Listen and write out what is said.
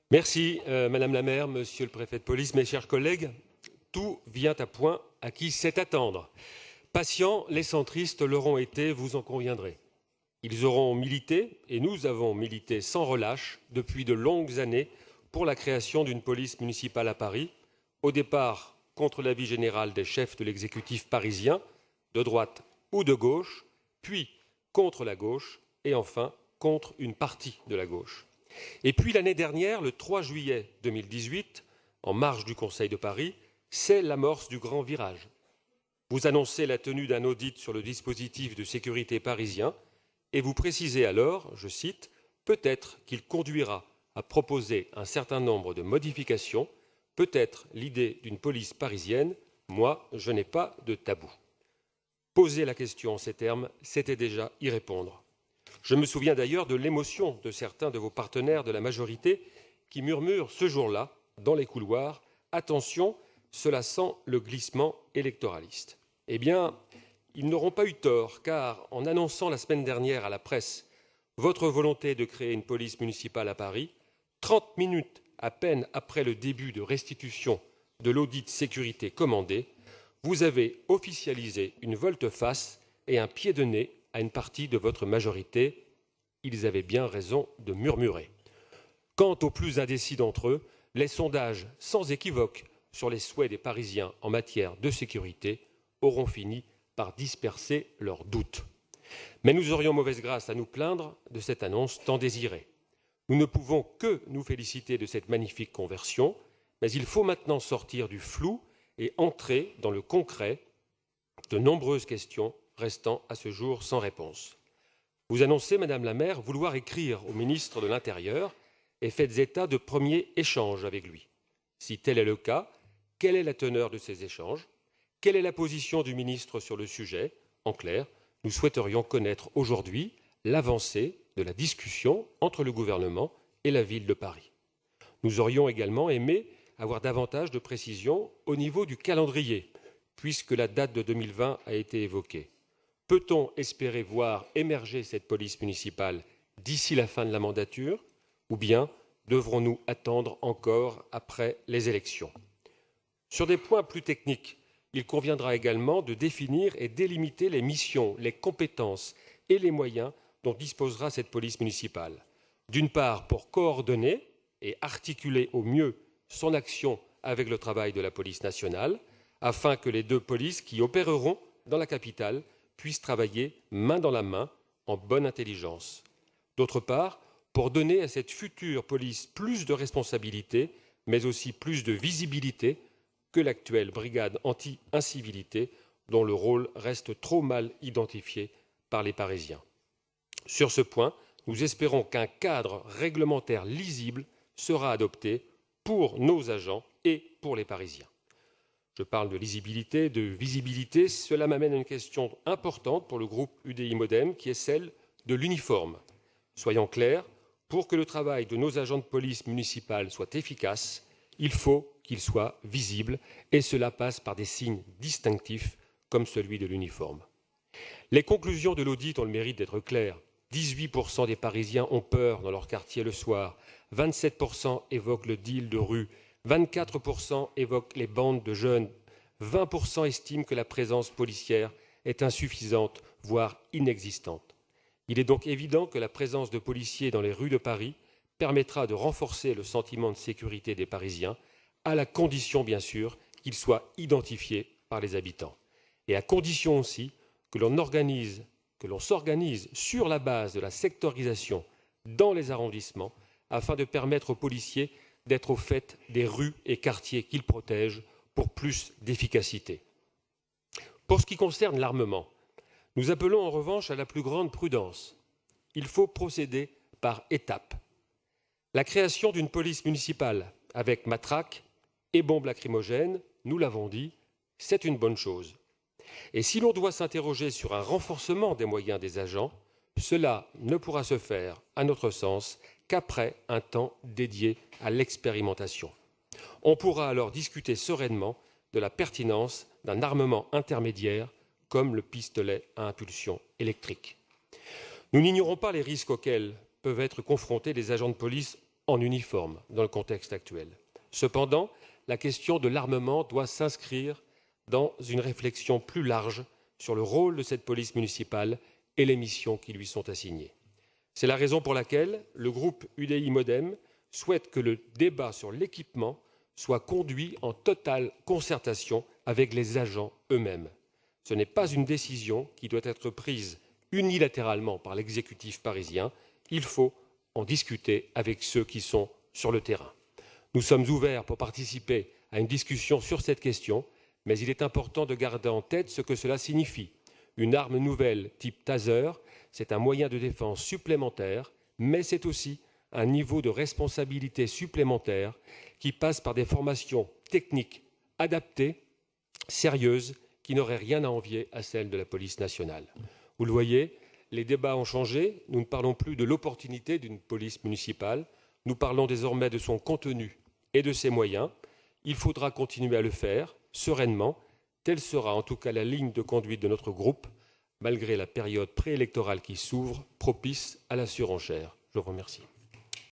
Merci, Madame la maire, Monsieur le préfet de police, mes chers collègues. Tout vient à point à qui sait attendre. Patients, les centristes l'auront été, vous en conviendrez. Ils auront milité, et nous avons milité sans relâche depuis de longues années pour la création d'une police municipale à Paris, au départ contre l'avis général des chefs de l'exécutif parisien, de droite ou de gauche, puis contre la gauche, et enfin contre une partie de la gauche. Et puis l'année dernière, le 3 juillet 2018, en marge du Conseil de Paris, c'est l'amorce du grand virage. Vous annoncez la tenue d'un audit sur le dispositif de sécurité parisien et vous précisez alors, je cite, « peut-être qu'il conduira à proposer un certain nombre de modifications, peut-être l'idée d'une police parisienne, moi je n'ai pas de tabou ». Poser la question en ces termes, c'était déjà y répondre. Je me souviens d'ailleurs de l'émotion de certains de vos partenaires de la majorité qui murmurent ce jour-là, dans les couloirs, « attention, cela sent le glissement électoraliste ». Eh bien, ils n'auront pas eu tort, car en annonçant la semaine dernière à la presse votre volonté de créer une police municipale à Paris, 30 minutes à peine après le début de restitution de l'audit sécurité commandé, vous avez officialisé une volte-face et un pied de nez à une partie de votre majorité. Ils avaient bien raison de murmurer. Quant aux plus indécis d'entre eux, les sondages sans équivoque sur les souhaits des Parisiens en matière de sécurité auront fini par disperser leurs doutes. Mais nous aurions mauvaise grâce à nous plaindre de cette annonce tant désirée. Nous ne pouvons que nous féliciter de cette magnifique conversion, mais il faut maintenant sortir du flou et entrer dans le concret, de nombreuses questions restant à ce jour sans réponse. Vous annoncez, Madame la maire, vouloir écrire au ministre de l'Intérieur et faites état de premiers échanges avec lui. Si tel est le cas, quelle est la teneur de ces échanges? Quelle est la position du ministre sur le sujet? En clair, nous souhaiterions connaître aujourd'hui l'avancée de la discussion entre le gouvernement et la ville de Paris. Nous aurions également aimé avoir davantage de précisions au niveau du calendrier, puisque la date de 2020 a été évoquée. Peut-on espérer voir émerger cette police municipale d'ici la fin de la mandature, ou bien devrons-nous attendre encore après les élections? Sur des points plus techniques, il conviendra également de définir et délimiter les missions, les compétences et les moyens dont disposera cette police municipale. D'une part, pour coordonner et articuler au mieux son action avec le travail de la police nationale, afin que les deux polices qui opéreront dans la capitale puissent travailler main dans la main en bonne intelligence. D'autre part, pour donner à cette future police plus de responsabilités, mais aussi plus de visibilité que l'actuelle brigade anti-incivilité, dont le rôle reste trop mal identifié par les Parisiens. Sur ce point, nous espérons qu'un cadre réglementaire lisible sera adopté pour nos agents et pour les Parisiens. Je parle de lisibilité, de visibilité. Cela m'amène à une question importante pour le groupe UDI Modem, qui est celle de l'uniforme. Soyons clairs, pour que le travail de nos agents de police municipale soit efficace, il faut qu'il soit visible, et cela passe par des signes distinctifs comme celui de l'uniforme. Les conclusions de l'audit ont le mérite d'être claires. 18% des Parisiens ont peur dans leur quartier le soir, 27% évoquent le deal de rue, 24% évoquent les bandes de jeunes, 20% estiment que la présence policière est insuffisante, voire inexistante. Il est donc évident que la présence de policiers dans les rues de Paris permettra de renforcer le sentiment de sécurité des Parisiens, à la condition, bien sûr, qu'ils soient identifiés par les habitants. Et à condition aussi que l'on s'organise sur la base de la sectorisation dans les arrondissements, afin de permettre aux policiers d'être au fait des rues et quartiers qu'ils protègent pour plus d'efficacité. Pour ce qui concerne l'armement, nous appelons en revanche à la plus grande prudence. Il faut procéder par étapes. La création d'une police municipale avec matraques et bombes lacrymogènes, nous l'avons dit, c'est une bonne chose. Et si l'on doit s'interroger sur un renforcement des moyens des agents, cela ne pourra se faire, à notre sens, qu'après un temps dédié à l'expérimentation. On pourra alors discuter sereinement de la pertinence d'un armement intermédiaire comme le pistolet à impulsion électrique. Nous n'ignorons pas les risques auxquels peuvent être confrontés les agents de police en uniforme dans le contexte actuel. Cependant, la question de l'armement doit s'inscrire dans une réflexion plus large sur le rôle de cette police municipale et les missions qui lui sont assignées. C'est la raison pour laquelle le groupe UDI-MODEM souhaite que le débat sur l'équipement soit conduit en totale concertation avec les agents eux-mêmes. Ce n'est pas une décision qui doit être prise unilatéralement par l'exécutif parisien. Il faut en discuter avec ceux qui sont sur le terrain. Nous sommes ouverts pour participer à une discussion sur cette question, mais il est important de garder en tête ce que cela signifie. Une arme nouvelle type taser, c'est un moyen de défense supplémentaire, mais c'est aussi un niveau de responsabilité supplémentaire qui passe par des formations techniques adaptées, sérieuses, qui n'auraient rien à envier à celles de la police nationale. Vous le voyez, les débats ont changé. Nous ne parlons plus de l'opportunité d'une police municipale. Nous parlons désormais de son contenu et de ses moyens. Il faudra continuer à le faire sereinement. Telle sera en tout cas la ligne de conduite de notre groupe, malgré la période préélectorale qui s'ouvre, propice à la surenchère. Je vous remercie.